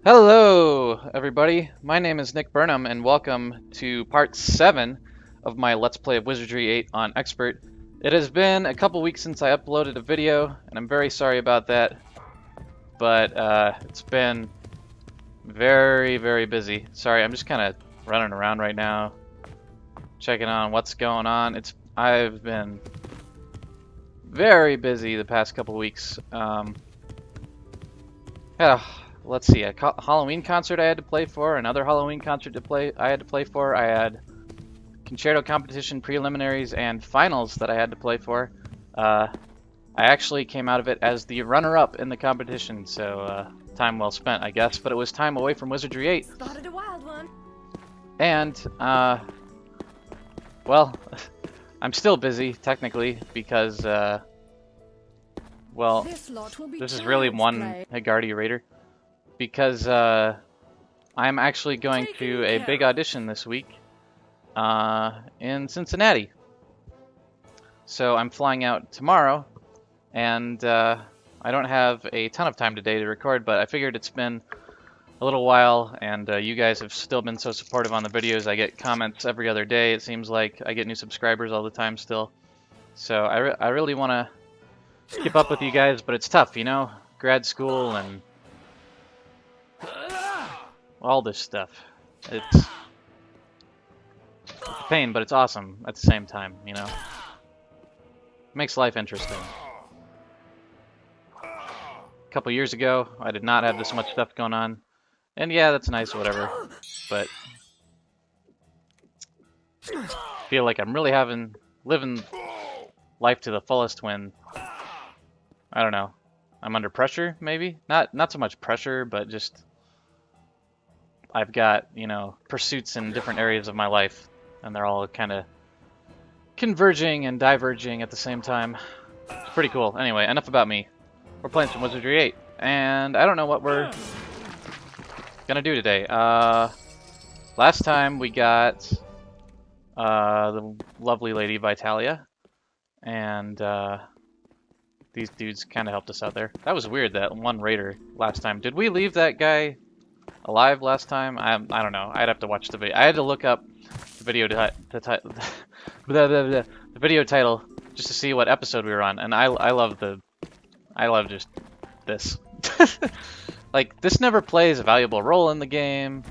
Hello, everybody. My name is Nick Burnham, and welcome to part 7 of my Let's Play of Wizardry 8 on Expert. It has been a couple weeks since I uploaded a video, and I'm very sorry about that, but it's been very busy. Sorry, I'm just kind of running around right now, checking on what's going on. I've been very busy the past couple weeks. Let's see, a Halloween concert I had to play for, another Halloween concert I had to play for. I had concerto competition preliminaries and finals that I had to play for. I actually came out of it as the runner-up in the competition, so time well spent, I guess. But it was time away from Wizardry 8. Spotted a wild one. And, well, I'm still busy, technically, because, well, this is really one Higardi raider. Because I'm actually going to a big audition this week in Cincinnati. So I'm flying out tomorrow, and I don't have a ton of time today to record, but I figured it's been a little while, and you guys have still been so supportive on the videos. I get comments every other day, it seems like. I get new subscribers all the time still. So I really want to keep up with you guys, but it's tough, you know? Grad school and all this stuff. It's a pain, but it's awesome at the same time, you know? Makes life interesting. A couple years ago, I did not have this much stuff going on. And yeah, that's nice, whatever. But I feel like I'm really living life to the fullest when, I don't know, I'm under pressure, maybe? Not so much pressure, but just I've got, you know, pursuits in different areas of my life, and they're all kind of converging and diverging at the same time. It's pretty cool. Anyway, enough about me. We're playing some Wizardry 8, and I don't know what we're gonna do today. Last time we got the lovely lady Vitalia, and these dudes kind of helped us out there. That was weird, that one raider last time. Did we leave that guy alive last time? I don't know. I'd have to watch the video. I had to look up the video the video title just to see what episode we were on, and I love just this. Like, this never plays a valuable role in the game.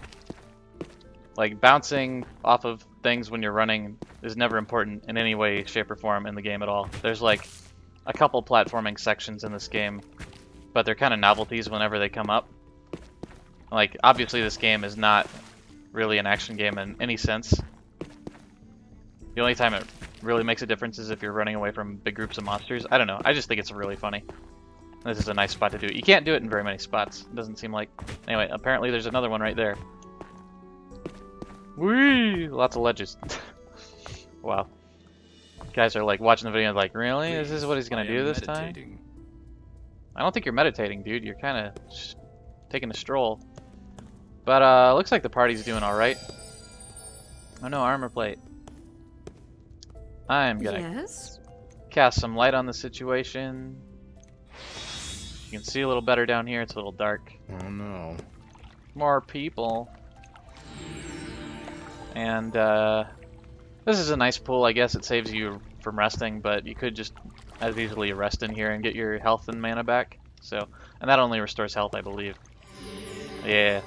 Like, bouncing off of things when you're running is never important in any way, shape, or form in the game at all. There's like a couple platforming sections in this game, but they're kind of novelties whenever they come up. Like, obviously this game is not really an action game in any sense. The only time it really makes a difference is if you're running away from big groups of monsters. I don't know. I just think it's really funny. This is a nice spot to do it. You can't do it in very many spots. It doesn't seem like. Anyway, apparently there's another one right there. Whee! Lots of ledges. Wow. Guys are like watching the video and like, really? Is this what he's gonna do this time? I don't think you're meditating, dude. You're kind of taking a stroll. But looks like the party's doing alright. Oh no, armor plate. I'm gonna cast some light on the situation. You can see a little better down here. It's a little dark. Oh no. More people. And this is a nice pool. I guess it saves you from resting, but you could just as easily rest in here and get your health and mana back. So, and that only restores health, I believe. Yeah.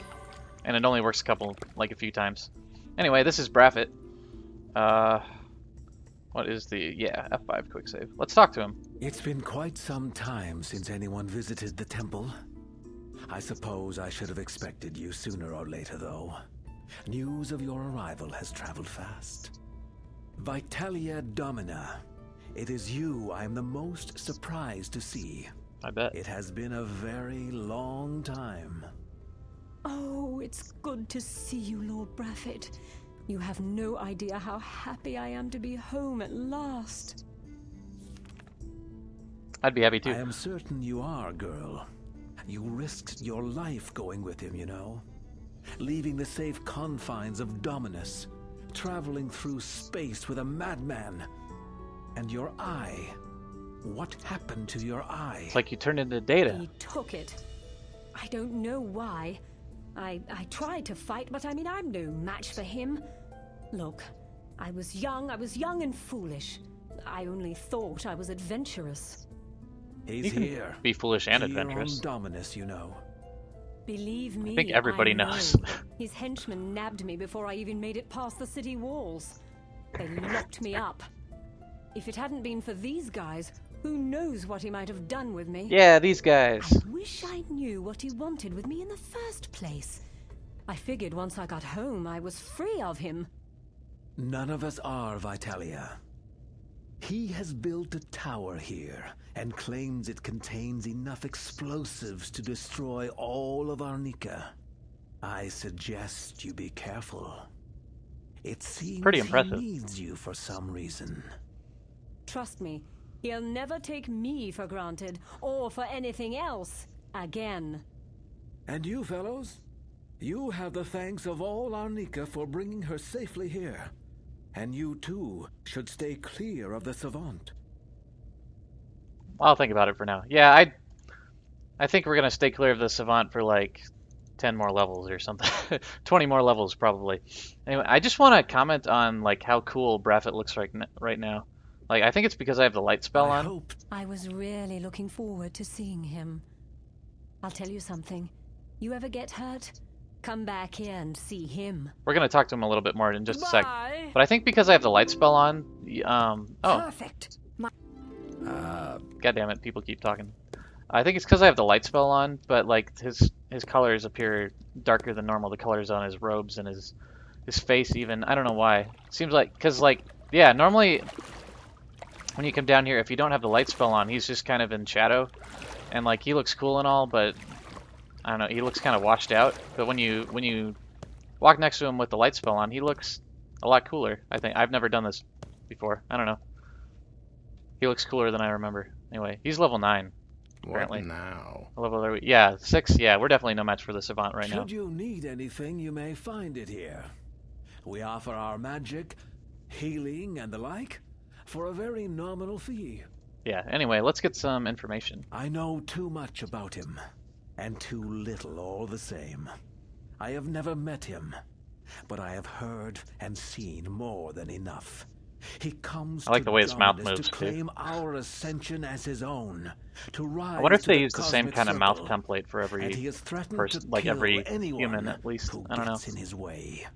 And it only works a few times. Anyway, this is Braffit. What is F5 quick save. Let's talk to him. It's been quite some time since anyone visited the temple. I suppose I should have expected you sooner or later, though. News of your arrival has traveled fast. Vitalia Domina, it is you I am the most surprised to see. I bet. It has been a very long time. Oh, it's good to see you, Lord Braffit. You have no idea how happy I am to be home at last. I'd be happy too. I am certain you are, girl. You risked your life going with him, you know. Leaving the safe confines of Dominus, traveling through space with a madman. And your eye. What happened to your eye? It's like you turned into Data. He took it. I don't know why, I tried to fight, but I mean, I'm no match for him. Look, I was young and foolish. I only thought I was adventurous. He's You can here. be foolish and Here adventurous. on Dominus, you know. Believe me, I think everybody know. knows. His henchmen nabbed me before I even made it past the city walls. They locked me up. If it hadn't been for these guys, who knows what he might have done with me? Yeah, these guys. I wish I knew what he wanted with me in the first place. I figured once I got home, I was free of him. None of us are, Vitalia. He has built a tower here and claims it contains enough explosives to destroy all of Arnica. I suggest you be careful. It seems Pretty impressive. he needs you for some reason. Trust me, he'll never take me for granted, or for anything else, again. And you fellows? You have the thanks of all Arnica for bringing her safely here. And you too should stay clear of the Savant. I'll think about it for now. Yeah, I think we're gonna stay clear of the Savant for like 10 more levels or something. 20 more levels probably. Anyway, I just want to comment on like how cool Braffit looks right now. Like, I think it's because I have the light spell on. I was really looking forward to seeing him. I'll tell you something. You ever get hurt? Come back here and see him. We're gonna talk to him a little bit more in just a sec. But I think because I have the light spell on, oh, Perfect. god damn it, people keep talking. I think it's because I have the light spell on, but like his colors appear darker than normal. The colors on his robes and his face even. I don't know why. Seems like, because like, yeah, normally when you come down here, if you don't have the light spell on, he's just kind of in shadow. And like, he looks cool and all, but I don't know, he looks kind of washed out. But when you walk next to him with the light spell on, he looks a lot cooler. I think I've never done this before. I don't know. He looks cooler than I remember. Anyway, he's level 9. Apparently. What now? Level, yeah, 6. Yeah, we're definitely no match for the Savant right now. Should you need anything, you may find it here. We offer our magic, healing, and the like for a very nominal fee. Yeah, anyway, let's get some information. I know too much about him, and too little all the same. I have never met him, but I have heard and seen more than enough. He comes I like the way his mouth Dominus moves, to too. claim our ascension as his own, to rise I wonder if to they the use the same cosmic kind of mouth circle. template for And every he has threatened person, to like kill every anyone human at least. who I don't know. gets in his way.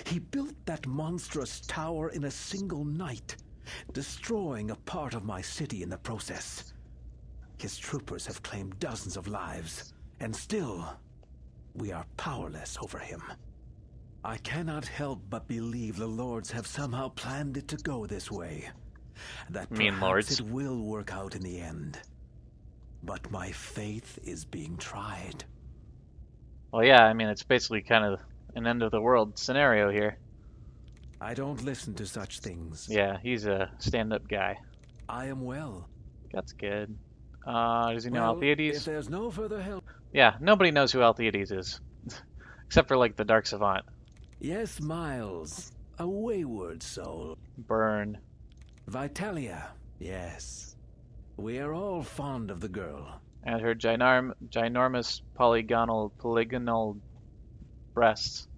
He built that monstrous tower in a single night, destroying a part of my city in the process. His troopers have claimed dozens of lives, and still, we are powerless over him. I cannot help but believe the lords have somehow planned it to go this way. That Mean perhaps lords. it will work out in the end. But my faith is being tried. Well, yeah, I mean, it's basically kind of an end of the world scenario here. I don't listen to such things. Yeah, he's a stand-up guy. I am well. That's good. Does he know Well, Altheides? if there's no further help... Yeah, nobody knows who Altheides is. Except for, like, the Dark Savant. Yes, Miles. A wayward soul. Burn. Vitalia. Yes. We are all fond of the girl. And her ginormous polygonal breasts.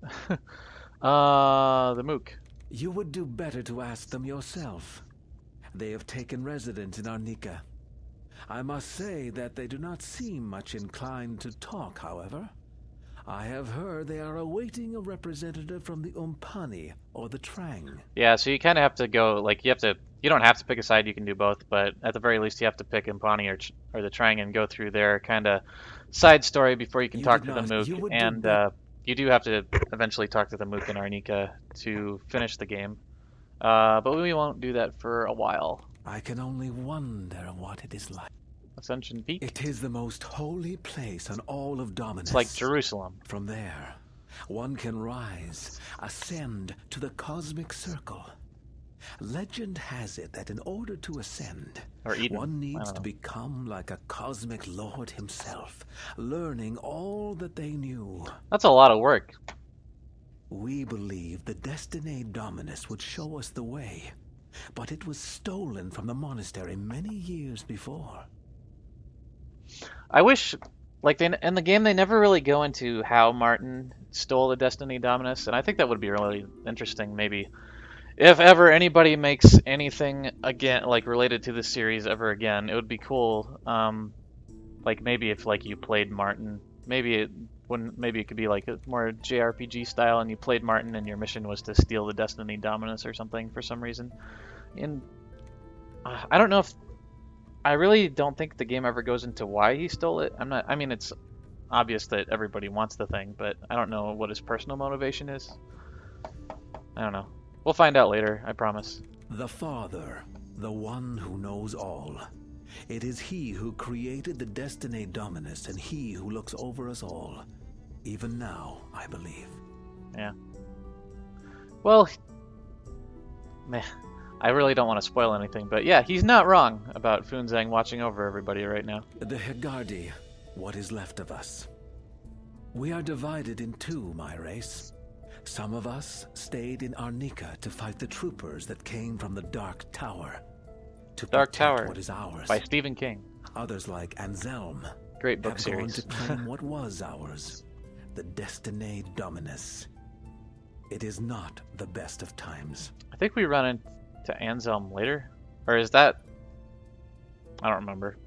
The mook. You would do better to ask them yourself. They have taken residence in Arnica. I must say that they do not seem much inclined to talk, however. I have heard they are awaiting a representative from the Umpani or the Trang. Yeah, so you kind of have to go, like, you don't have to pick a side, you can do both, but at the very least you have to pick Impani or the Trang and go through their kind of side story before you can talk to the Mook, and you do have to eventually talk to the Mook in Arnica to finish the game, but we won't do that for a while. I can only wonder what it is like. Ascension Peak? It is the most holy place on all of Dominus. It's like Jerusalem. From there, one can rise, ascend to the cosmic circle. Legend has it that in order to ascend, Or Eden. one needs I don't to know. become like a cosmic lord himself, learning all that they knew. That's a lot of work. We believed the Destiny Dominus would show us the way, but it was stolen from the monastery many years before. I wish like in the game they never really go into how Martin stole the Destiny Dominus, and I think that would be really interesting. Maybe if ever anybody makes anything again like related to this series ever again, it would be cool. Like maybe if like you played Martin, maybe it could be like a more JRPG style, and you played Martin, and your mission was to steal the Destiny Dominus or something for some reason. And I don't know if I really don't think the game ever goes into why he stole it. I mean, it's obvious that everybody wants the thing, but I don't know what his personal motivation is. I don't know. We'll find out later, I promise. The Father, the one who knows all. It is he who created the Destiny Dominus, and he who looks over us all. Even now, I believe. Yeah. Well, meh. I really don't want to spoil anything, but yeah, he's not wrong about Funzang watching over everybody right now. The Higardi, what is left of us. We are divided in two, my race. Some of us stayed in Arnica to fight the troopers that came from the Dark Tower. To Dark protect Tower what is ours. by Stephen King. Others like Anselm Great book have series. gone to claim what was ours, the Destiny Dominus. It is not the best of times. I think we run into Anselm later, or is that? I don't remember.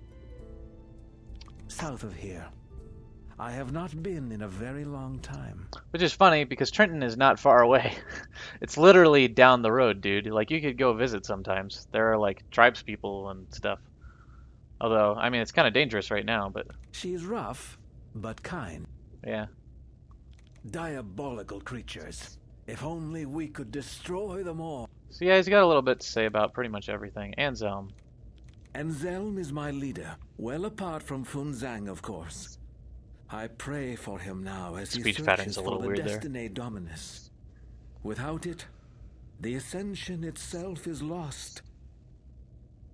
South of here. I have not been in a very long time. Which is funny because Trenton is not far away. It's literally down the road, dude. Like you could go visit sometimes. There are like tribes people and stuff. Although, I mean, it's kind of dangerous right now, but She's rough, but kind. yeah. Diabolical creatures. If only we could destroy them all. So yeah, he's got a little bit to say about pretty much everything. Anselm. Anselm is my leader, well apart from Funzang, of course. I pray for him now as he Speech pattern's searches a for little the weird there. Destiny Dominus. Without it, the Ascension itself is lost.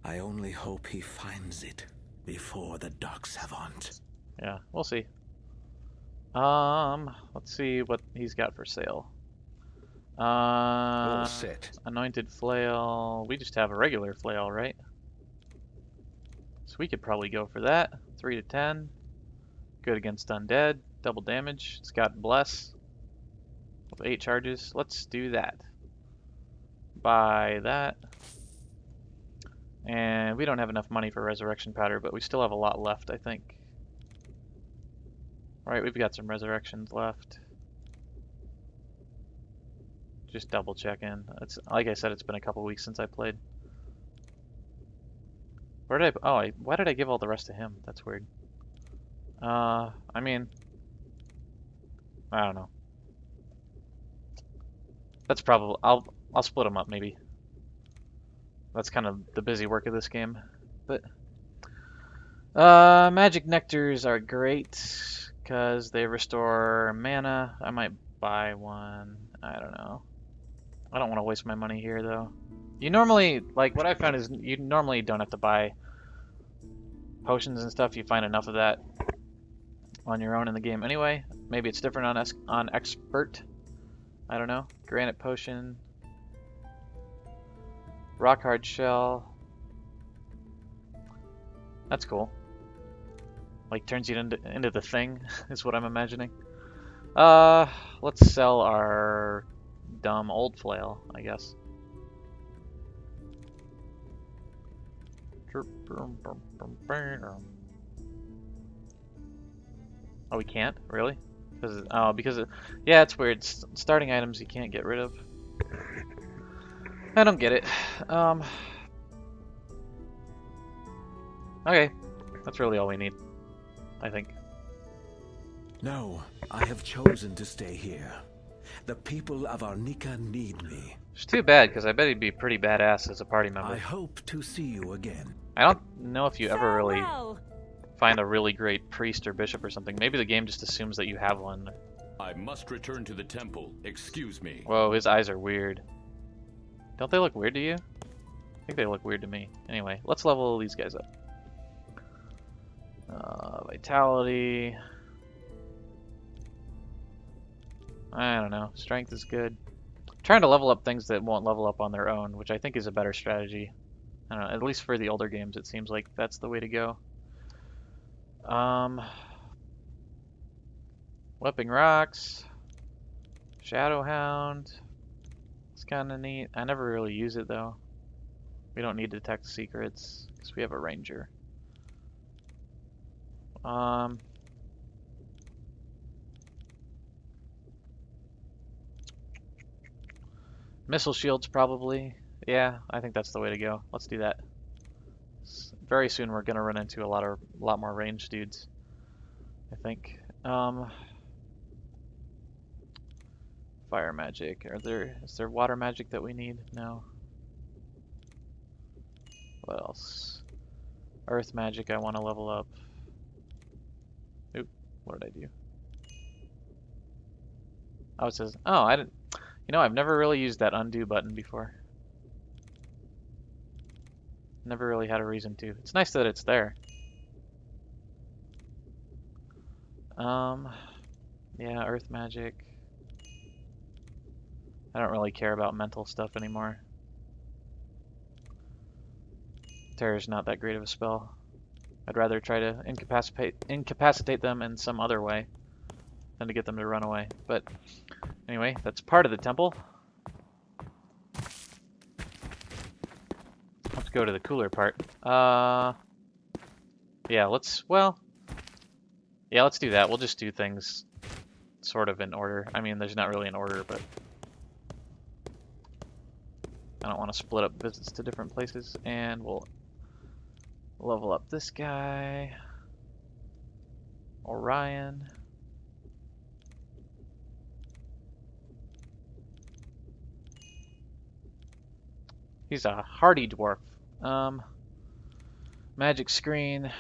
I only hope he finds it before the Dark Savant. Yeah, we'll see. Let's see what he's got for sale. All set. Anointed flail. We just have a regular flail, right? So we could probably go for that. 3 to 10. Good against undead. Double damage. It's got bless. With 8 charges. Let's do that. Buy that. And we don't have enough money for resurrection powder, but we still have a lot left, I think. Alright, we've got some resurrections left. Just double checking. It's like I said, it's been a couple weeks since I played. Where did why did I give all the rest to him? That's weird. I mean, I don't know. That's probably I'll split them up maybe. That's kind of the busy work of this game. But magic nectars are great because they restore mana. I might buy one. I don't know. I don't want to waste my money here though. You normally, like what I found is you normally don't have to buy potions and stuff. You find enough of that on your own in the game anyway. Maybe it's different on expert. I don't know. Granite potion. Rock hard shell. That's cool. Like turns you into the thing is what I'm imagining. Let's sell our dumb old flail, I guess. Oh, we can't? Really? Because yeah, it's weird. Starting items you can't get rid of. I don't get it. Okay. That's really all we need, I think. No, I have chosen to stay here. The people of Arnica need me. It's too bad, because I bet he'd be pretty badass as a party member. I hope to see you again. I don't know if you ever really Farewell. find a really great priest or bishop or something. Maybe the game just assumes that you have one. I must return to the temple. Excuse me. Whoa, his eyes are weird. Don't they look weird to you? I think they look weird to me. Anyway, let's level these guys up. Vitality. I don't know. Strength is good. I'm trying to level up things that won't level up on their own, which I think is a better strategy. I don't know. At least for the older games, it seems like that's the way to go. Whipping Rocks. Shadow Hound. It's kind of neat. I never really use it though. We don't need to detect secrets because we have a ranger. Missile shields probably. Yeah, I think that's the way to go. Let's do that. Very soon we're gonna run into a lot more ranged dudes, I think. Fire magic. Is there water magic that we need? No. What else? Earth magic I want to level up. Oop, what did I do? Oh, it says, oh, I didn't, you know, I've never really used that undo button before. Never really had a reason to. It's nice that it's there. Yeah, earth magic. I don't really care about mental stuff anymore. Terror's not that great of a spell. I'd rather try to incapacitate them in some other way than to get them to run away. But anyway, that's part of the temple. Let's go to the cooler part. Yeah, let's do that. We'll just do things sort of in order. I mean, there's not really an order, but I don't want to split up visits to different places. And we'll level up this guy. Orion. He's a hardy dwarf. Magic screen.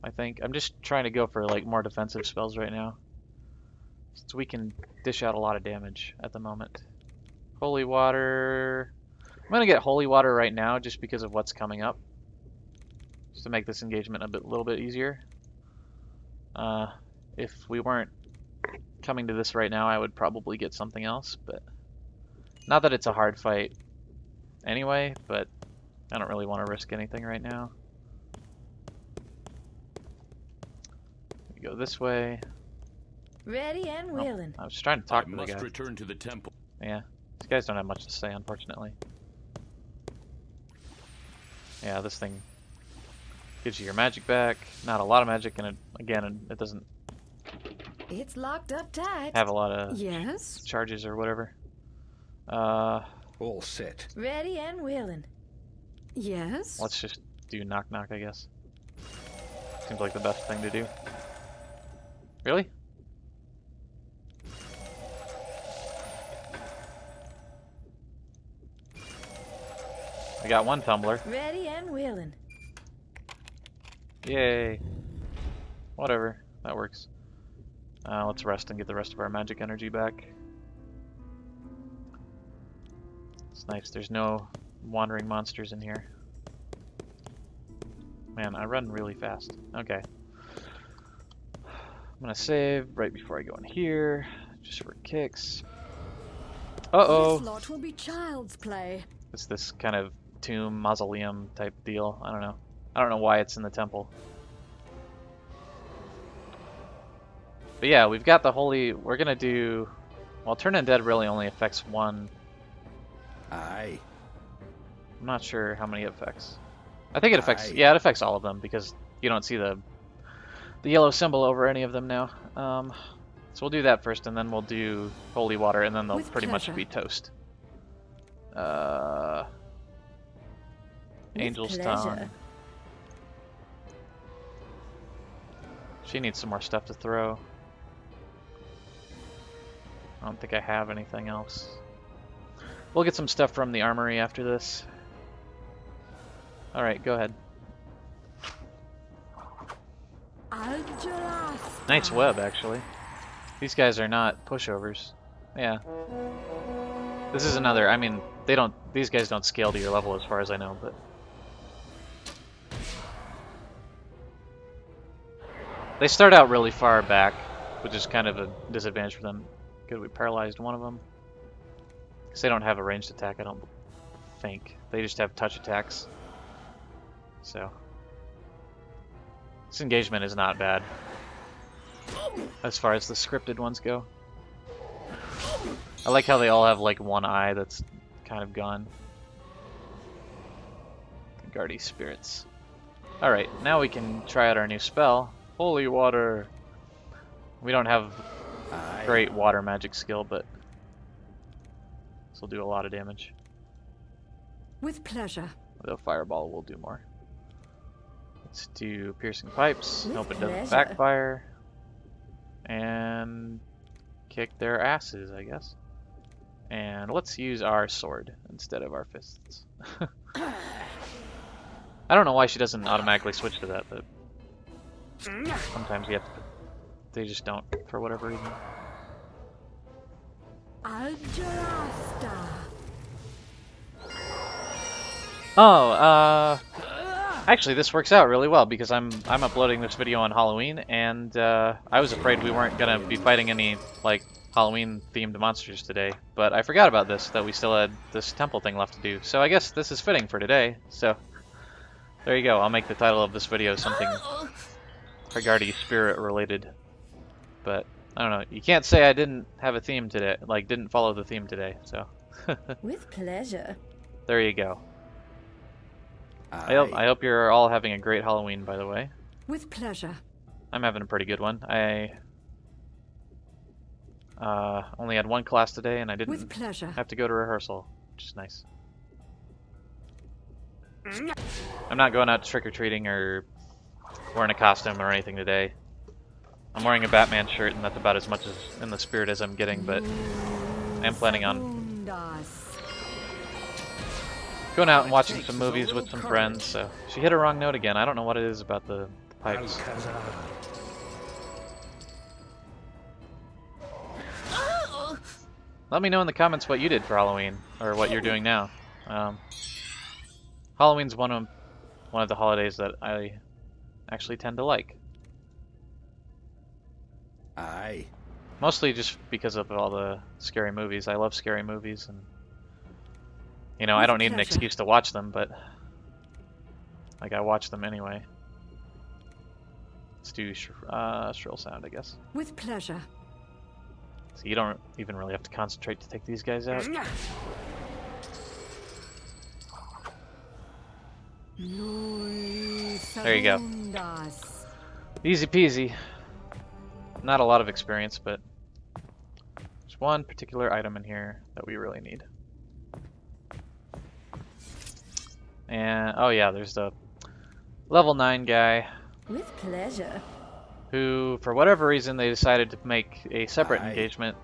I think I'm just trying to go for like more defensive spells right now, so we can dish out a lot of damage at the moment. Holy water. I'm gonna get holy water right now just because of what's coming up, just to make this engagement a little bit easier. If we weren't coming to this right now, I would probably get something else, but not that it's a hard fight anyway, but I don't really want to risk anything right now. We go this way. Ready and willing. I was just trying to talk I to the must guy. return to the temple. Yeah, these guys don't have much to say, unfortunately. Yeah, this thing gives you your magic back. Not a lot of magic, and it doesn't It's locked up tight. have a lot of Yes? charges or whatever. All set. Ready and willing. Yes? Let's just do knock knock, I guess. Seems like the best thing to do. Really? I got one tumbler. Ready and willing. Yay. Whatever. That works. Let's rest and get the rest of our magic energy back. It's nice. There's no wandering monsters in here. Man, I run really fast. Okay. I'm gonna save right before I go in here, just for kicks. Uh-oh. This lot will be child's play. It's this kind of tomb, mausoleum type deal. I don't know. I don't know why it's in the temple. But yeah, we've got the holy... We're gonna do... Well, Turn Undead really only affects one. Aye. I'm not sure how many it affects. I think it affects... Aye. Yeah, it affects all of them, because you don't see the yellow symbol over any of them now. So we'll do that first, and then we'll do holy water, and then they'll With pretty pleasure. much be toast. Angel's pleasure. Tongue. She needs some more stuff to throw. I don't think I have anything else. We'll get some stuff from the armory after this. Alright, go ahead. Nice web, actually. These guys are not pushovers. Yeah. This is another, I mean, these guys don't scale to your level as far as I know, but... They start out really far back, which is kind of a disadvantage for them. Good, we paralyzed one of them. Because they don't have a ranged attack, I don't think. They just have touch attacks. So... This engagement is not bad. as far as the scripted ones go. I like how they all have like one eye that's kind of gone. Higardi spirits. Alright, now we can try out our new spell, Holy Water. We don't have great water magic skill, but this will do a lot of damage. With pleasure. The fireball will do more. Let's do piercing pipes. With Hope it doesn't pleasure. backfire. And kick their asses, I guess. And let's use our sword instead of our fists. I don't know why she doesn't automatically switch to that, but sometimes you have to. They just don't, for whatever reason. Oh, actually this works out really well because I'm uploading this video on Halloween, and I was afraid we weren't gonna be fighting any like Halloween themed monsters today, but I forgot about this, that we still had this temple thing left to do. So I guess this is fitting for today. So there you go. I'll make the title of this video something Higardi spirit related. But I don't know. You can't say I didn't have a theme today, like didn't follow the theme today. So With pleasure. there you go. I hope you're all having a great Halloween, by the way. With pleasure. I'm having a pretty good one. I only had one class today, and I With didn't pleasure. have to go to rehearsal, which is nice. I'm not going out trick-or-treating or wearing a costume or anything today. I'm wearing a Batman shirt, and that's about as much as in the spirit as I'm getting, but I am planning on going out and watching some movies with some friends. So she hit a wrong note again. I don't know what it is about the pipes. Let me know in the comments what you did for Halloween, or what you're doing now. Halloween's one of the holidays that I actually tend to like. Aye. Mostly just because of all the scary movies. I love scary movies, and you know, I don't need an excuse to watch them, but like I watch them anyway. Let's do shrill sound, I guess. With pleasure. So you don't even really have to concentrate to take these guys out. There you go. Easy peasy. Not a lot of experience, but there's one particular item in here that we really need. And oh yeah, there's the level 9 guy With pleasure. who, for whatever reason, they decided to make a separate engagement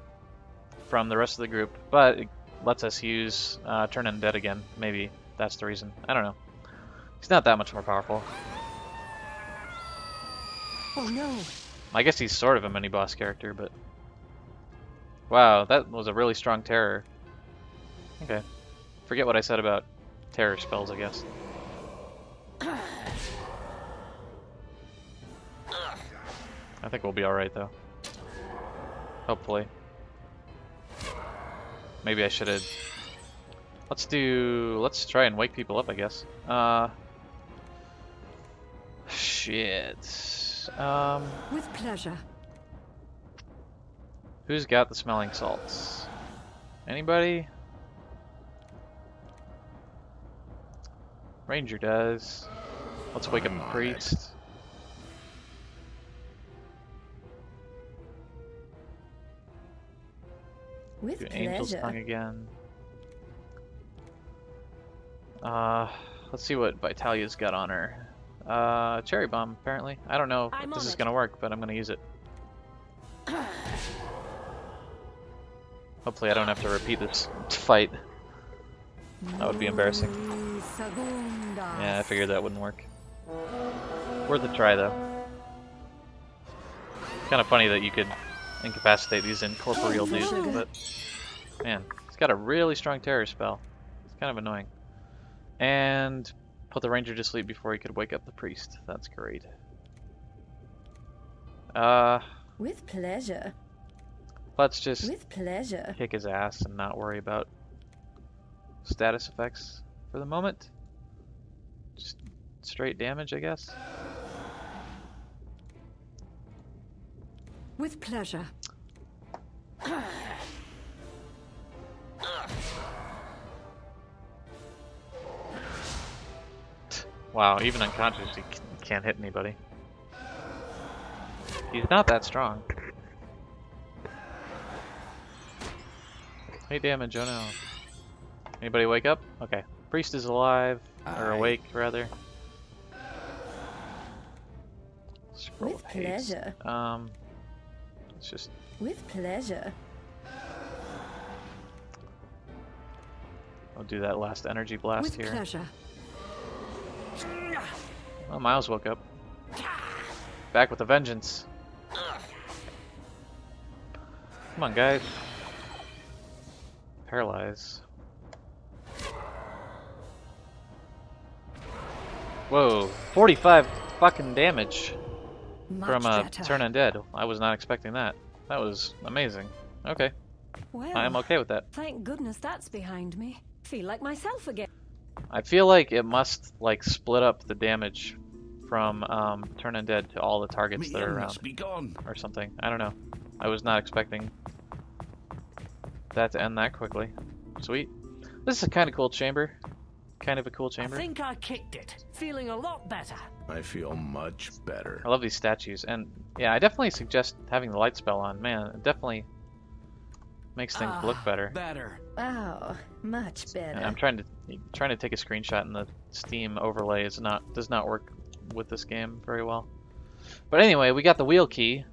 from the rest of the group, but it lets us use Turn Undead again. Maybe that's the reason. I don't know. He's not that much more powerful. Oh no. I guess he's sort of a mini-boss character, but wow, that was a really strong terror. Okay. Forget what I said about terror spells, I guess. I think we'll be alright, though. Hopefully. Maybe I should have... Let's try and wake people up, I guess. Shit. With pleasure. Who's got the smelling salts? Anybody? Ranger does. Let's wake up the priest. With Do Angel's pleasure. Tongue again. Let's see what Vitalia's got on her. Cherry Bomb, apparently. I don't know if this is gonna work, but I'm gonna use it. Hopefully I don't have to repeat this fight. That would be embarrassing. Yeah, I figured that wouldn't work. Worth a try, though. Kind of funny that you could incapacitate these incorporeal dudes, but man, he's got a really strong terror spell. It's kind of annoying. And put the ranger to sleep before he could wake up the priest. That's great. With pleasure. Let's just With pleasure. kick his ass and not worry about status effects for the moment. Just straight damage, I guess. With pleasure. Wow, even unconscious, he can't hit anybody. He's not that strong. Hey, damage, oh no. Anybody wake up? Okay. Priest is alive, or awake, rather. Scroll With of haste. pleasure. Let's just... With pleasure. I'll do that last energy blast With here. pleasure. Oh, Miles woke up. Back with a vengeance. Come on, guys. Paralyze. Whoa, 45 fucking damage Much from a better. turn undead. I was not expecting that. That was amazing. Okay, Well, I am okay with that. thank goodness that's behind me. Feel like myself again. I feel like it must like split up the damage from turn undead to all the targets that are around, must be gone. or something. I don't know. I was not expecting that to end that quickly. Sweet. This is a kind of cool chamber. Kind of a cool chamber. I think I kicked it. Feeling a lot better. I feel much better. I love these statues, and yeah, I definitely suggest having the light spell on. Man, it definitely makes things look better. Better. Oh, much better. And I'm trying to take a screenshot, and the Steam overlay does not work with this game very well. But anyway, we got the wheel key,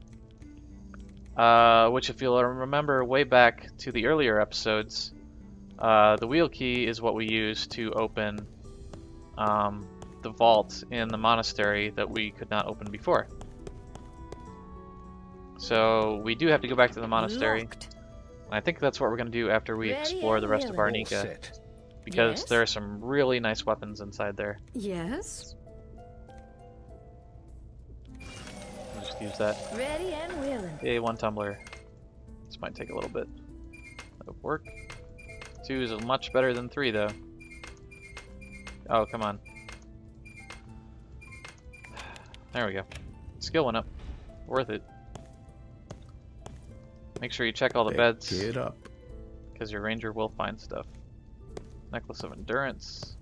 which if you'll remember way back to the earlier episodes, the wheel key is what we use to open the vault in the monastery that we could not open before. So we do have to go back to the monastery. Locked. And I think that's what we're going to do after we Ready explore the and rest of willing. Arnica, because Yes? there are some really nice weapons inside there. Yes? We'll just use that. Ready and willing. Yay, 1 tumbler. This might take a little bit of work. 2 is much better than 3, though. Oh, come on. There we go. Skill went up. Worth it. Make sure you check all the beds, Get up. because your ranger will find stuff. Necklace of Endurance.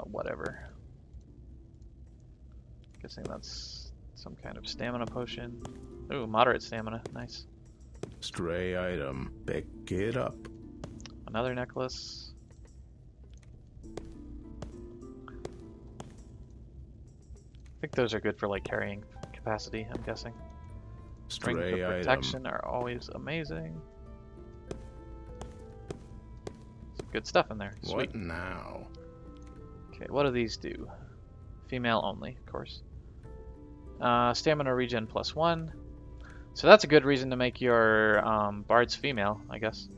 Whatever. Guessing that's some kind of stamina potion. Ooh, moderate stamina. Nice. Stray item. Pick it up. Another necklace. I think those are good for like carrying capacity, I'm guessing. Strength Stray and item. protection are always amazing. Some good stuff in there. Sweet. What now? Okay, what do these do? Female only, of course. Stamina regen +1. So that's a good reason to make your bards female, I guess.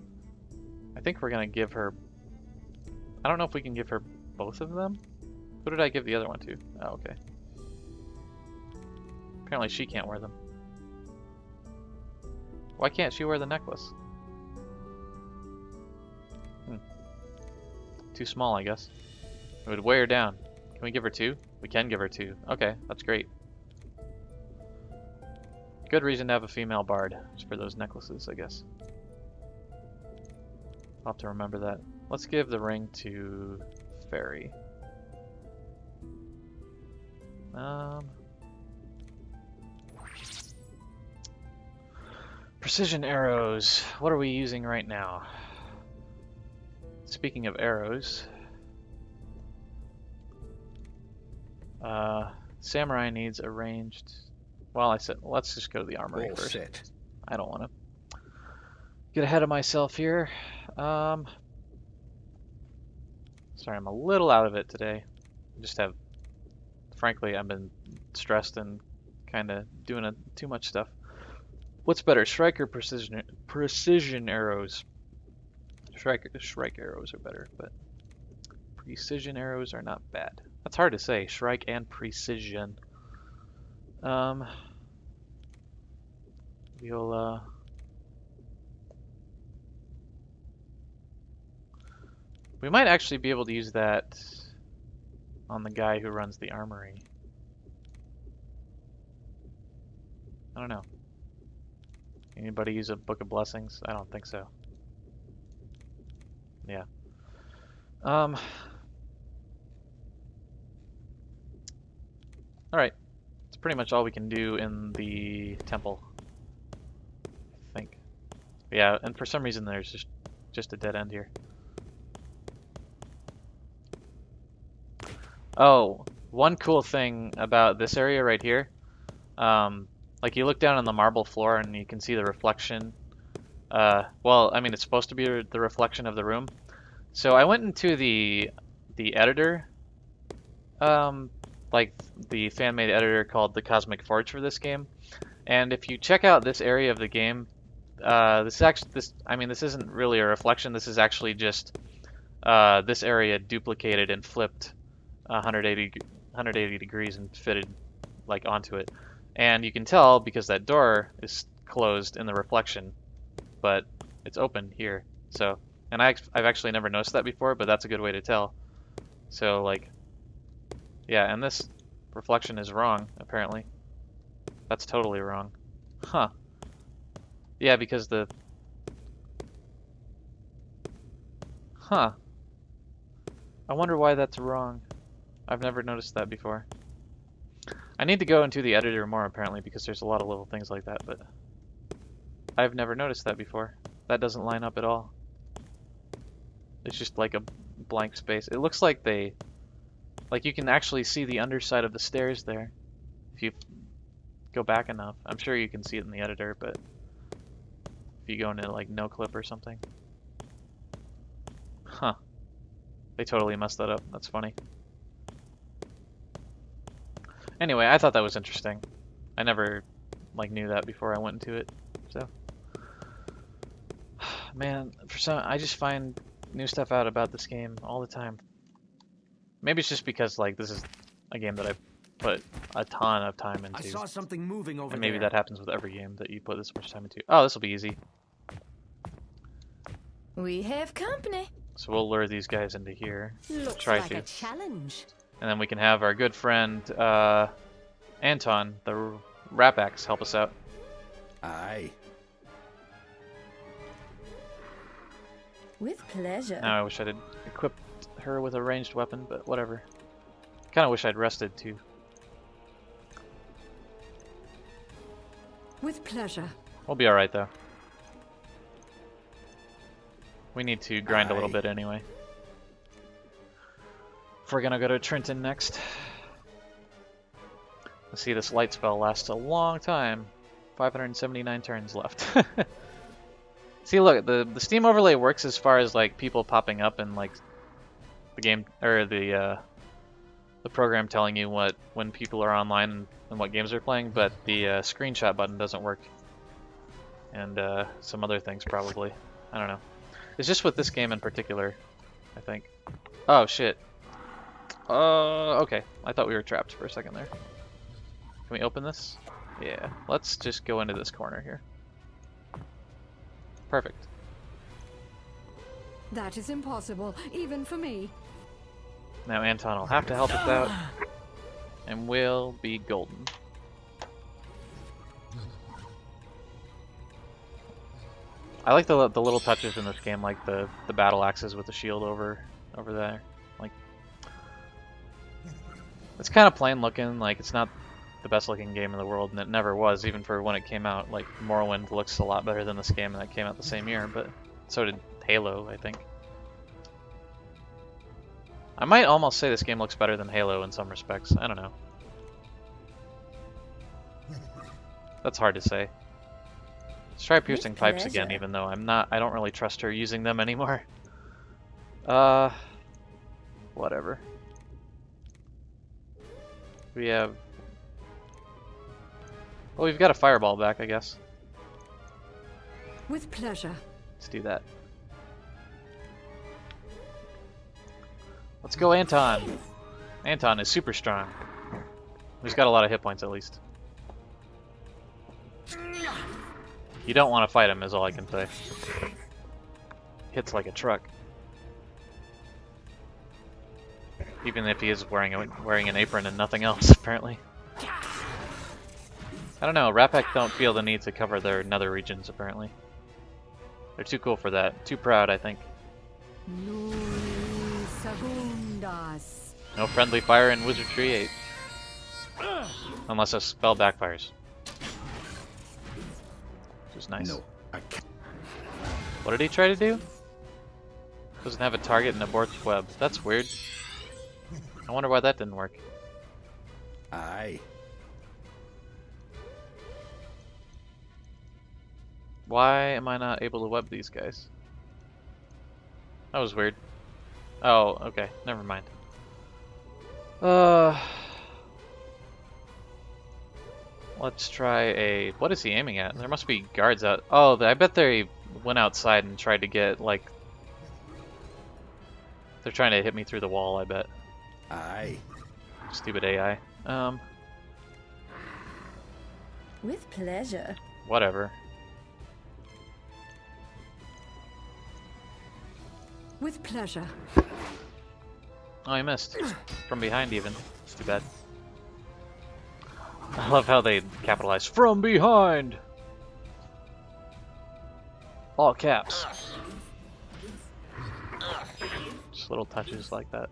I think we're gonna give her... I don't know if we can give her both of them? Who did I give the other one to? Oh, okay. Apparently she can't wear them. Why can't she wear the necklace? Too small, I guess. It would weigh her down. Can we give her 2? We can give her 2. Okay, that's great. Good reason to have a female bard, just for those necklaces, I guess. I'll have to remember that. Let's give the ring to Fairy. Precision arrows. What are we using right now? Speaking of arrows, Samurai needs a ranged. Well, I said let's just go to the armory All first. set. I don't want to get ahead of myself here. Sorry, I'm a little out of it today. Frankly, I've been stressed and kind of doing too much stuff. What's better, strike or precision? Precision arrows. Strike arrows are better, but precision arrows are not bad. That's hard to say. Strike and precision. We might actually be able to use that on the guy who runs the armory. I don't know. Anybody use a Book of Blessings? I don't think so. Yeah. Alright. That's pretty much all we can do in the temple. I think. Yeah, and for some reason there's just a dead end here. Oh, one cool thing about this area right here, like you look down on the marble floor and you can see the reflection. Well, I mean, it's supposed to be the reflection of the room. So I went into the editor, like the fan-made editor called the Cosmic Forge for this game. And if you check out this area of the game, this isn't really a reflection. This is actually just this area duplicated and flipped 180 degrees and fitted like onto it. And you can tell because that door is closed in the reflection, but it's open here. So, and I've actually never noticed that before, but that's a good way to tell. So like, yeah, and this reflection is wrong, apparently. That's totally wrong. Huh. Yeah, because the... Huh. I wonder why that's wrong. I've never noticed that before. I need to go into the editor more, apparently, because there's a lot of little things like that, but... I've never noticed that before. That doesn't line up at all. It's just like a blank space. It looks like they... Like you can actually see the underside of the stairs there. If you go back enough. I'm sure you can see it in the editor, but... If you go into like no clip or something. Huh. They totally messed that up. That's funny. Anyway, I thought that was interesting. I never like knew that before I went into it. So man, I just find new stuff out about this game all the time. Maybe it's just because like this is a game that I put a ton of time into. I saw something moving over and maybe there. that happens with every game that you put this much time into. Oh, this will be easy. We have company. So we'll lure these guys into here. Looks Try like to. a challenge. And then we can have our good friend Antone the Rapax help us out. Aye. With pleasure. Now I wish I'd equipped her with a ranged weapon, but whatever. Kind of wish I'd rested too. With pleasure. We'll be alright though. We need to grind a little Aye. bit anyway. If we're gonna go to Trenton next. Let's see, this light spell lasts a long time. 579 turns left. See, look, the Steam overlay works as far as like people popping up and like the game or the program telling you when people are online and what games they're playing, but the screenshot button doesn't work. And some other things probably. I don't know. It's just with this game in particular, I think. Oh shit. Okay. I thought we were trapped for a second there. Can we open this? Yeah. Let's just go into this corner here. Perfect. That is impossible, even for me. Now Antone will have to help us out, and we'll be golden. I like the little touches in this game, like the battle axes with the shield over there. Like, it's kind of plain looking. Like, it's not the best looking game in the world, and it never was, even for when it came out. Like, Morrowind looks a lot better than this game, and that came out the same year. But so did Halo, I think. I might almost say this game looks better than Halo in some respects. I don't know. That's hard to say. Let's try piercing pipes again, even though I don't really trust her using them anymore. Whatever. We have... Well, we've got a fireball back, I guess. With pleasure. Let's do that. Let's go, Antone. Antone is super strong. He's got a lot of hit points, at least. You don't want to fight him, is all I can say. Hits like a truck. Even if he is wearing an apron and nothing else, apparently. I don't know, Rapax don't feel the need to cover their nether regions, apparently. They're too cool for that. Too proud, I think. No friendly fire in Wizardry 8. Unless a spell backfires. Which is nice. No, I can't. What did he try to do? Doesn't have a target and aborts web. That's weird. I wonder why that didn't work. Aye. Why am I not able to web these guys? That was weird. Oh, okay. Never mind. Let's try a... What is he aiming at? There must be guards out... Oh, I bet they went outside and tried to get, like... They're trying to hit me through the wall, I bet. Aye. Stupid AI. With pleasure. Whatever. With pleasure. Oh, I missed. From behind, even. It's too bad. I love how they capitalize from behind! All caps. Just little touches like that.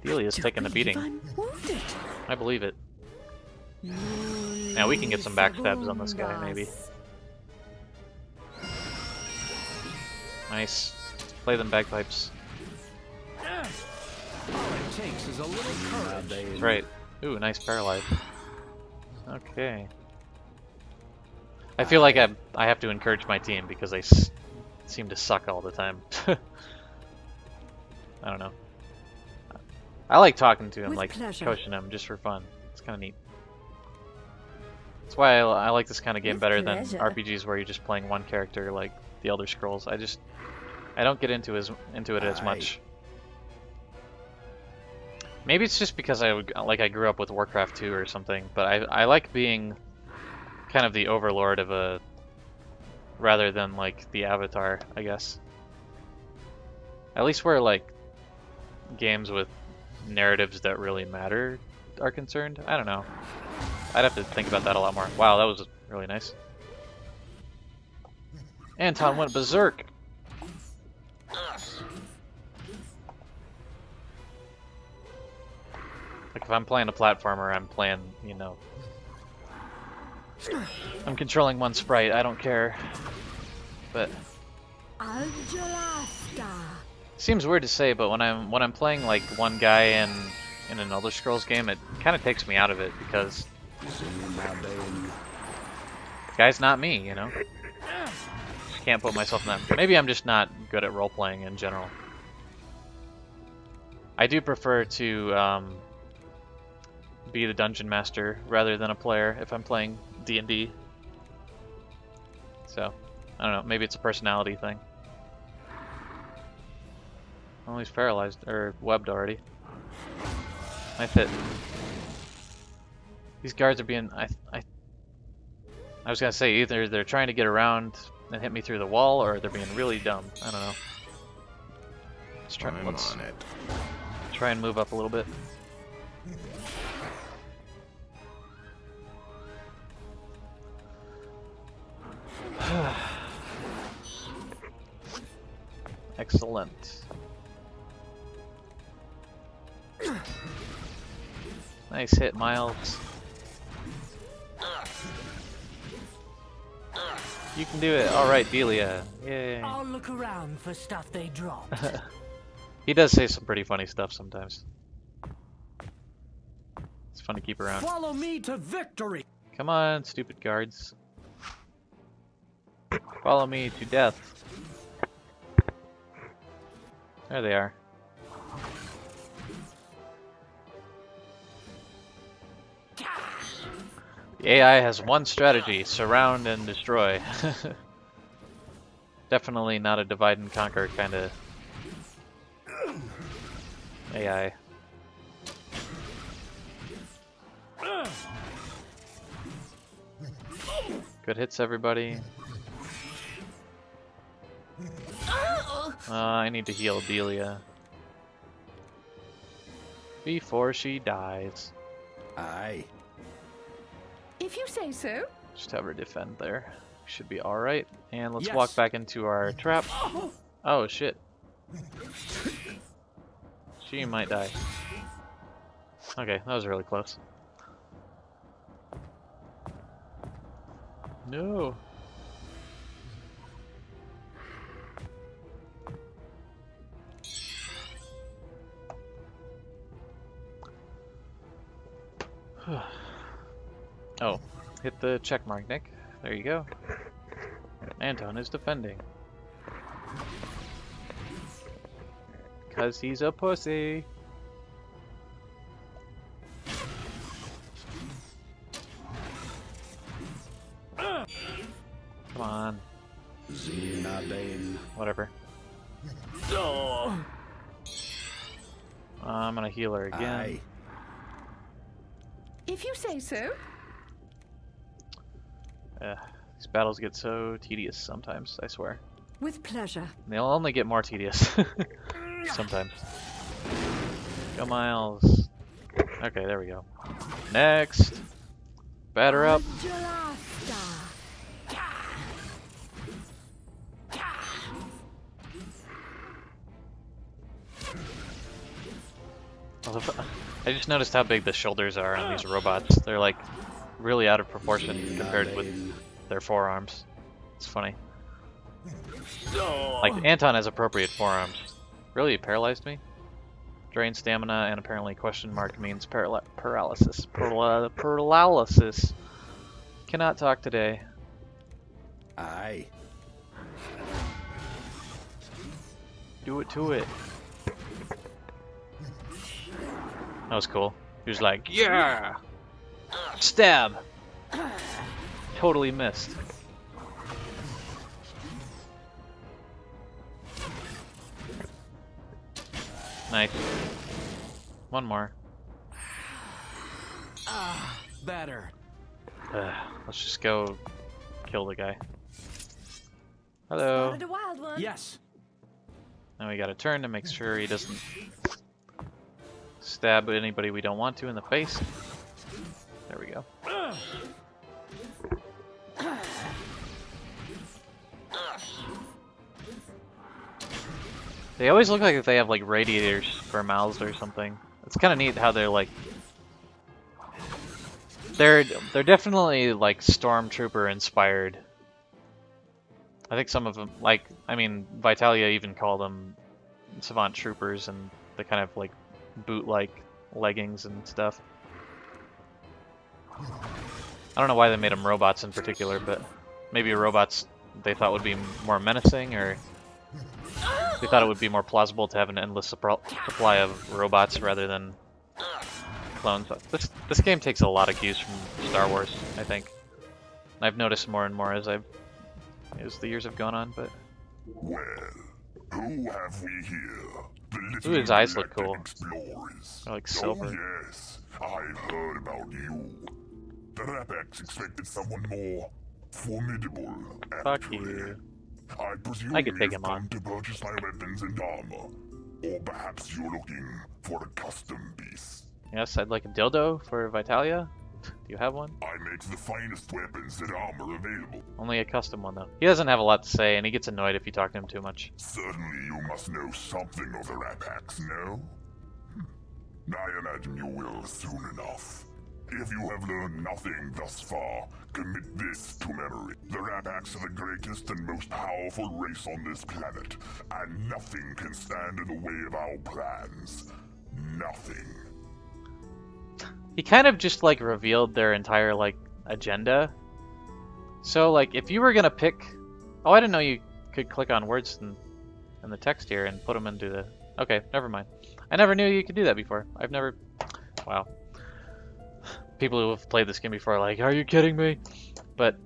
Delia's taking a beating. I believe it. Now we can get some backstabs on this guy, maybe. Nice. Play them bagpipes. All it takes is a little courage. That's right. Ooh, nice paralyze. Okay. I feel like I have to encourage my team because they seem to suck all the time. I don't know. I like talking to him, With like pleasure. coaching him just for fun. It's kind of neat. That's why I like this kind of game With better pleasure. than RPGs where you're just playing one character like the Elder Scrolls. I don't get into it as much. Maybe it's just because I grew up with Warcraft 2 or something, but I like being kind of the overlord of a rather than like the avatar, I guess. At least where like games with narratives that really matter are concerned. I don't know. I'd have to think about that a lot more. Wow, that was really nice. Anton went berserk. Like if I'm playing a platformer, I'm playing, you know, I'm controlling one sprite, I don't care. But seems weird to say, but when I'm playing like one guy in an Elder Scrolls game, it kind of takes me out of it because the guy's not me, you know. Just can't put myself in that. Maybe I'm just not good at role playing in general. I do prefer to be the dungeon master rather than a player if I'm playing D&D. So, I don't know, maybe it's a personality thing. Oh, he's paralyzed, or webbed already. Nice hit. These guards are being, I was gonna say either they're trying to get around and hit me through the wall, or they're being really dumb. I don't know. Let's try I'm on it. try and move up a little bit. Excellent. Nice hit, Miles. You can do it. Alright, Delia. Yay. I'll look around for stuff they dropped. He does say some pretty funny stuff sometimes. It's fun to keep around. Follow me to victory. Come on, stupid guards. Follow me to death. There they are. The AI has one strategy: surround and destroy. Definitely not a divide and conquer kind of AI. Good hits, everybody. I need to heal Delia before she dies. Aye. If you say so. Just have her defend there. Should be alright. And let's Yes. walk back into our trap. Oh shit. She might die. Okay, that was really close. No. Oh, hit the check mark, Nick. There you go. Antone is defending. Because he's a pussy. Come on. Zinabane. Whatever. Oh. I'm gonna heal her again. Aye. If you say so. These battles get so tedious sometimes, I swear. With pleasure. They'll only get more tedious. Sometimes. Go Miles. Okay, there we go. Next. Batter up. I just noticed how big the shoulders are on these robots. They're like really out of proportion compared with their forearms. It's funny. Like Antone has appropriate forearms. Really paralyzed me. Drain stamina and apparently question mark means paralysis. Paralysis. Cannot talk today. Aye. Do it to it. That was cool. He was like, yeah! Stab! Totally missed. Nice. One more. Better. Let's just go kill the guy. Hello. Spotted a wild one. Yes. Now we gotta turn to make sure he doesn't stab anybody we don't want to in the face. There we go. They always look like they have like radiators for mouths or something. It's kind of neat how they're like they're definitely like stormtrooper inspired. I think some of them, like, I mean, Vitalia even called them Savant troopers, and the kind of like boot-like leggings and stuff. I don't know why they made them robots in particular, but maybe robots they thought would be more menacing, or they thought it would be more plausible to have an endless supply of robots rather than clones. This game takes a lot of cues from Star Wars, I think. And I've noticed more and more as the years have gone on, but Well, who have we here? The little ooh, his eyes look galactic cool. Explorers. They're like silver. Oh yes, I've heard about you. The Rapax expected someone more formidable. Fuck actually. you. I presume I could take you've him on. come to purchase my weapons and armor, or perhaps you're looking for a custom piece. Yes, I'd like a dildo for Vitalia. Do you have one? I make the finest weapons and armor available. Only a custom one, though. He doesn't have a lot to say, and he gets annoyed if you talk to him too much. Certainly you must know something of the Rapax, no? I imagine you will soon enough. If you have learned nothing thus far, commit this to memory. The Rapax are the greatest and most powerful race on this planet, and nothing can stand in the way of our plans. Nothing. He kind of just like revealed their entire like agenda. So like if you were gonna pick, oh, I didn't know you could click on words in the text here and put them into the. Okay, never mind. I never knew you could do that before. I've never. Wow. People who have played this game before are like, are you kidding me? But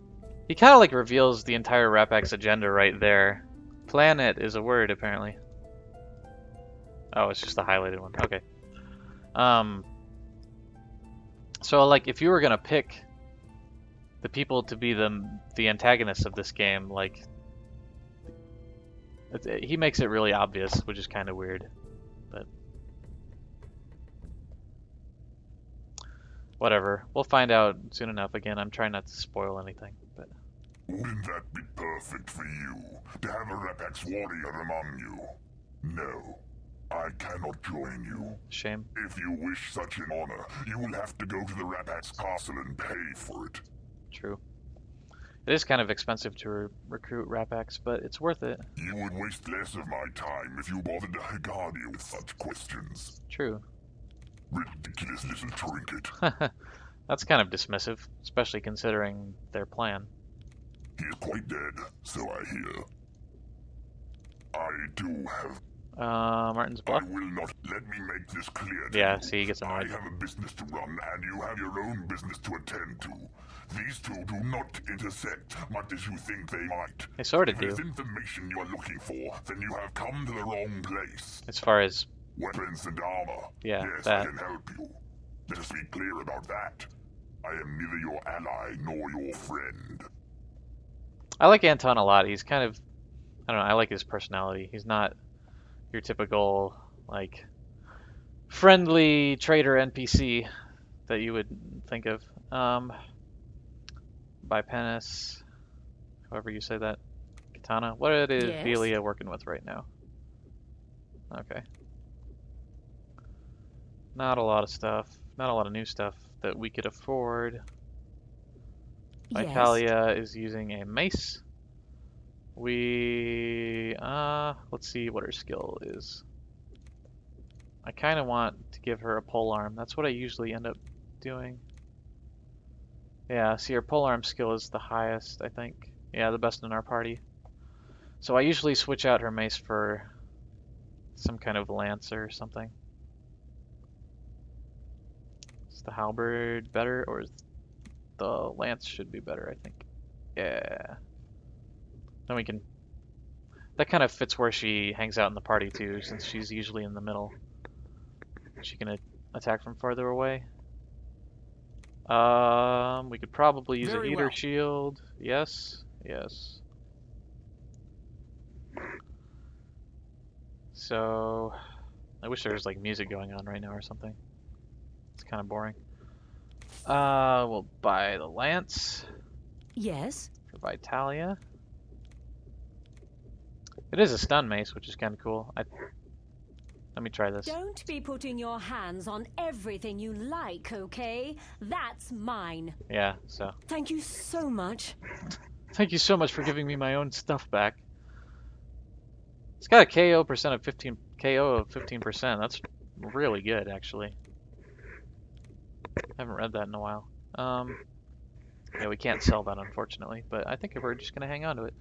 he kind of like reveals the entire Rapax agenda right there. Planet is a word apparently. Oh, it's just the highlighted one. Okay. So like if you were gonna pick the people to be the antagonists of this game, like he makes it really obvious, which is kind of weird. But Whatever. We'll find out soon enough. Again, I'm trying not to spoil anything, but Wouldn't that be perfect for you, to have a Rapax warrior among you? No, I cannot join you. shame. If you wish such an honor, you will have to go to the Rapax castle and pay for it. True. It is kind of expensive to recruit Rapax, but it's worth it. You would waste less of my time if you bothered to Higardi with such questions. True. Ridiculous little trinket. That's kind of dismissive, especially considering their plan. He is quite dead, so I hear. I do have... Martin's bluff? I will not. Let me make this clear to Yeah, you. see, he gets I annoyed. have a business to run, and you have your own business to attend to. These two do not intersect, much as you think they might. They sort of If do, it's information you are looking for, then you have come to the wrong place. as far as, Weapons and armor. Yeah, yes, that. I can help you. Let us be clear about that. I am neither your ally nor your friend. I like Antone a lot. He's kind of, I don't know, I like his personality. He's not your typical, like, friendly trader NPC that you would think of. Bipenis, however you say that. Katana. What is Yes? Velia working with right now? Okay. Not a lot of stuff. Not a lot of new stuff that we could afford. Yes. Vitalia is using a mace. Let's see what her skill is. I kind of want to give her a polearm. That's what I usually end up doing. Yeah, see, her polearm skill is the highest, I think. Yeah, the best in our party. So I usually switch out her mace for some kind of lance or something. Is the halberd better, or is the lance should be better, I think. Yeah. Then we can... That kind of fits where she hangs out in the party too, since she's usually in the middle. She can attack from farther away. We could probably use Very a heater well. shield. Yes, yes. So, I wish there was like music going on right now or something. It's kind of boring. We'll buy the lance Yes? for Vitalia. It is a stun mace, which is kind of cool. Let me try this. Don't be putting your hands on everything you like, okay? That's mine. Yeah, so. Thank you so much. Thank you so much for giving me my own stuff back. It's got a KO percent of 15. KO of 15%. That's really good, actually. Haven't read that in a while. Yeah, we can't sell that, unfortunately, but I think we're just gonna hang on to it.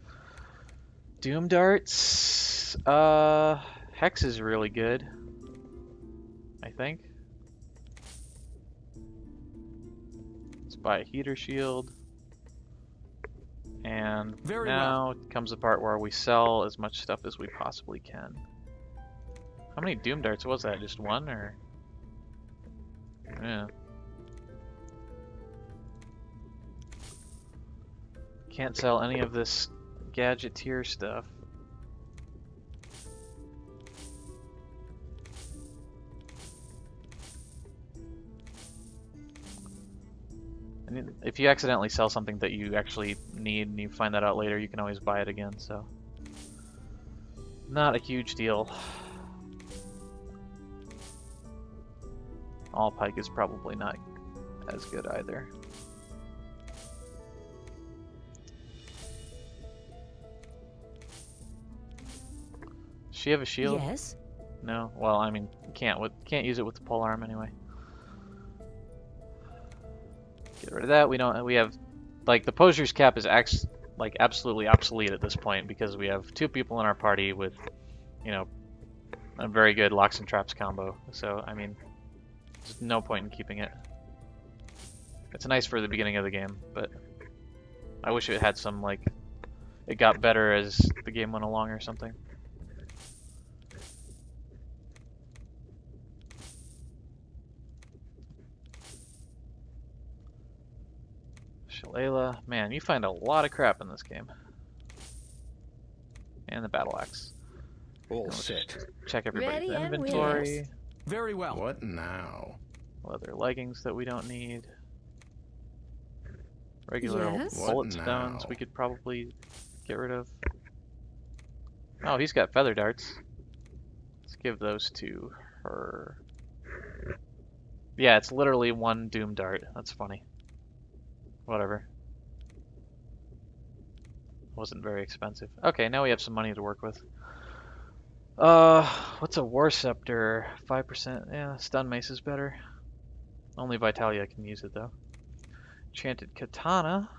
Doom darts. Hex is really good, I think. Let's buy a heater shield. And Very now comes the part where we sell as much stuff as we possibly can. How many Doom darts was that? Just one, or? Yeah. Can't sell any of this gadgeteer stuff. And if you accidentally sell something that you actually need and you find that out later, you can always buy it again, so. Not a huge deal. All pike is probably not as good either. Does she have a shield? Yes? No. Well, I mean, can't use it with the polearm anyway. Get rid of that. We have, like, the poser's cap is like absolutely obsolete at this point because we have 2 people in our party with, you know, a very good locks and traps combo. So I mean, there's no point in keeping it. It's nice for the beginning of the game, but I wish it had some, like, it got better as the game went along or something. Shillelagh, man, you find a lot of crap in this game. And the battle axe. All Let's set. check everybody's Ready and inventory. willing. Very well. What now? Leather leggings that we don't need. Regular old Yes? bullet What stones now? we could probably get rid of. Oh, he's got feather darts. Let's give those to her. Yeah, it's literally one doom dart. That's funny. Whatever. Wasn't very expensive. Okay, now we have some money to work with. What's a war scepter? 5%. Yeah, stun mace is better. Only Vitalia can use it though. Enchanted katana.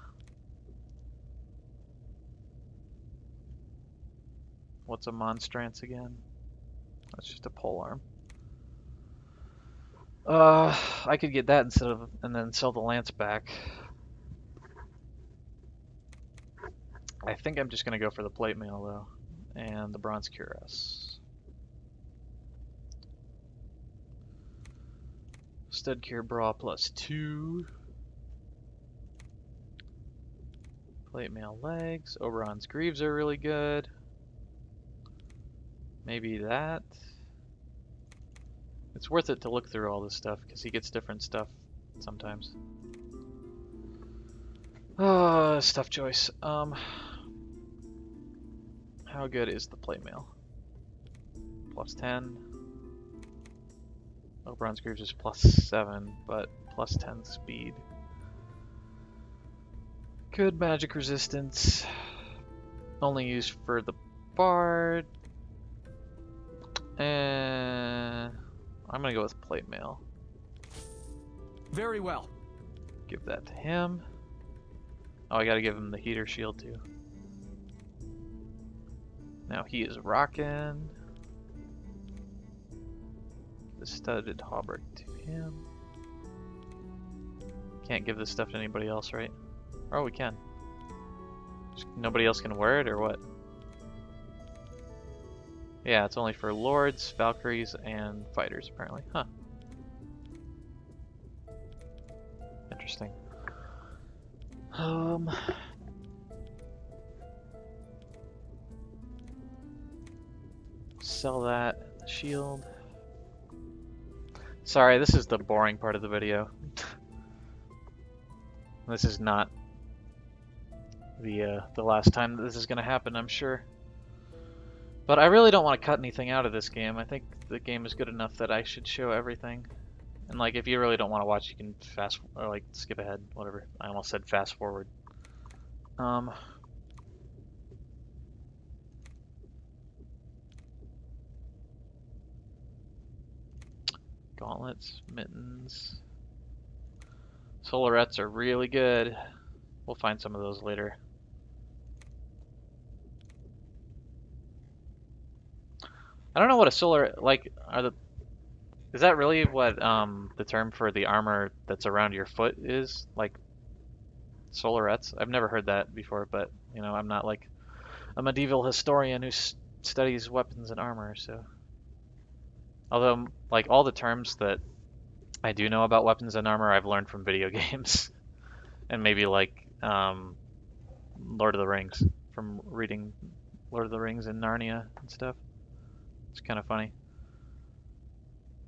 What's a monstrance again? That's just a polearm. I could get that instead of, and then sell the lance back. I think I'm just gonna go for the plate mail though, and the bronze cuirass. Stud cure bra +2. Plate mail legs. Oberon's greaves are really good. Maybe that. It's worth it to look through all this stuff because he gets different stuff sometimes. Stuff choice. How good is the plate mail? +10. Oberon's greaves is +7, but +10 speed. Good magic resistance. Only used for the bard. And I'm gonna go with plate mail. Very well. Give that to him. Oh, I gotta give him the heater shield too. Now he is rocking. The studded hauberk to him. Can't give this stuff to anybody else, right? Oh, we can. Just nobody else can wear it, or what? Yeah, it's only for lords, valkyries, and fighters, apparently. Huh. Interesting. Sell that. Shield. Sorry, this is the boring part of the video. This is not the last time that this is going to happen, I'm sure. But I really don't want to cut anything out of this game. I think the game is good enough that I should show everything. And like, if you really don't want to watch, you can fast or like skip ahead, whatever. I almost said fast forward. Gauntlets, mittens. Solarettes are really good. We'll find some of those later. I don't know what a solar, like, is that really what the term for the armor that's around your foot is? Like, solarettes? I've never heard that before, but, you know, I'm not like a medieval historian who studies weapons and armor, so. Although, like, all the terms that I do know about weapons and armor I've learned from video games. And maybe, like, Lord of the Rings, from reading Lord of the Rings and Narnia and stuff. It's kind of funny.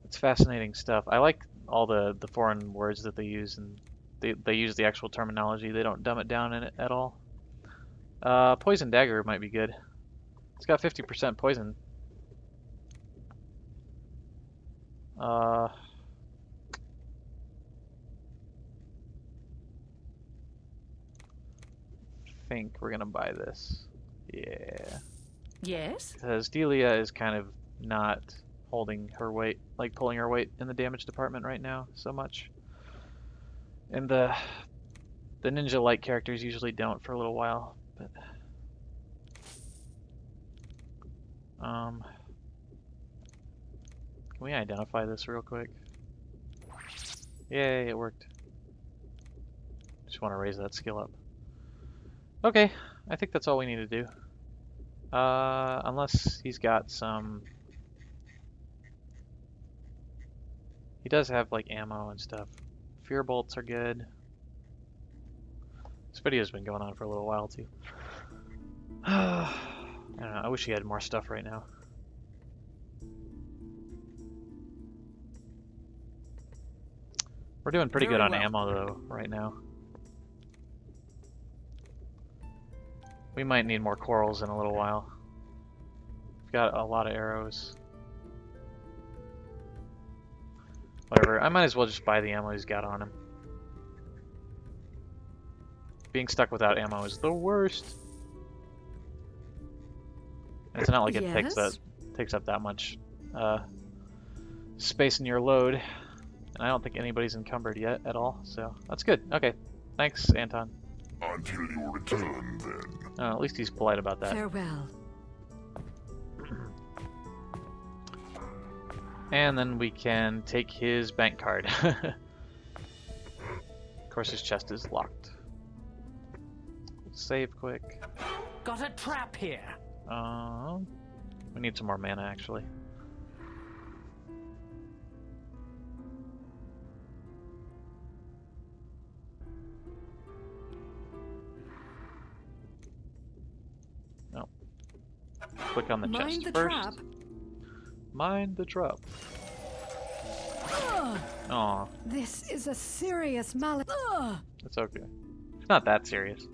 It's fascinating stuff. I like all the foreign words that they use, and they use the actual terminology. They don't dumb it down in it at all. Poison dagger might be good. It's got 50% poison. I think we're gonna buy this. Yeah. Yes? Because Delia is kind of not holding her weight, like pulling her weight in the damage department right now so much. And the ninja light characters usually don't for a little while, but can we identify this real quick? Yay, it worked. Just want to raise that skill up. Okay, I think that's all we need to do. Unless he's got some... He does have, like, ammo and stuff. Fear bolts are good. This video's been going on for a little while, too. I don't know, I wish he had more stuff right now. We're doing pretty good Very on well. ammo though right now. We might need more corals in a little while. We've got a lot of arrows. Whatever, I might as well just buy the ammo he's got on him. Being stuck without ammo is the worst. And it's not like it Yes? takes up that much space in your load. And I don't think anybody's encumbered yet at all, so that's good. Okay, thanks, Anton. Until you return, then. At least he's polite about that. Farewell. And then we can take his bank card. Of course, his chest is locked. Save quick. Got a trap here. We need some more mana, actually. No. Click on the Mind chest the first. trap. Mind the trap. Aw, This is a serious mal. it's okay. It's not that serious.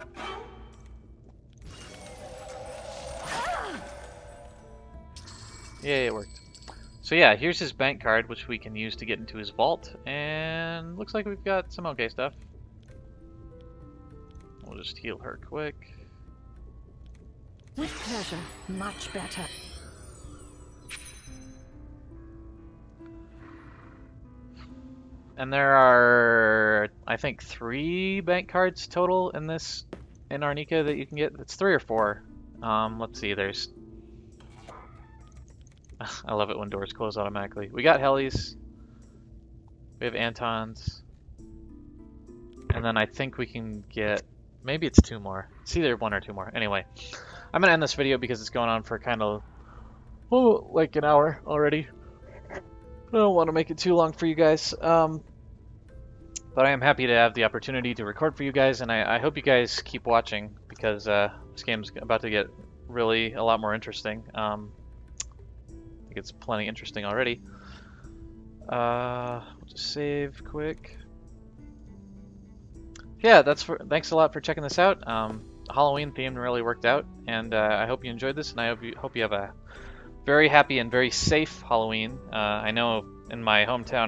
Yay, it worked. So yeah, here's his bank card, which we can use to get into his vault, and looks like we've got some okay stuff. We'll just heal her quick. With pleasure. Much better. And there are, I think, 3 bank cards total in this, in Arnica that you can get. It's 3 or 4. Let's see, there's... I love it when doors close automatically. We got Helly's. We have Anton's. And then I think we can get... Maybe it's 2 more. It's either 1 or 2 more. Anyway, I'm going to end this video because it's going on for kind of... Oh, like an hour already. I don't want to make it too long for you guys. But I am happy to have the opportunity to record for you guys, and I hope you guys keep watching because this game's about to get really a lot more interesting. I think it's plenty interesting already. We'll just save quick. Yeah, thanks a lot for checking this out. Halloween theme really worked out, and I hope you enjoyed this, and I hope you have a very happy and very safe Halloween. I know in my hometown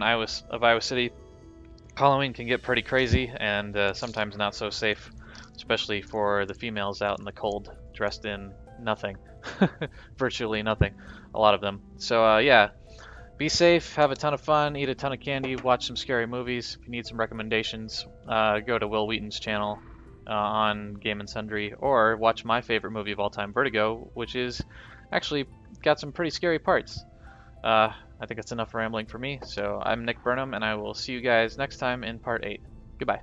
of Iowa City, Halloween can get pretty crazy and sometimes not so safe, especially for the females out in the cold, dressed in nothing, virtually nothing, a lot of them. So yeah, be safe, have a ton of fun, eat a ton of candy, watch some scary movies. If you need some recommendations, go to Will Wheaton's channel on Game and Sundry, or watch my favorite movie of all time, Vertigo, which is actually got some pretty scary parts. I think that's enough rambling for me. So I'm Nick Burnham, and I will see you guys next time in part 8. Goodbye.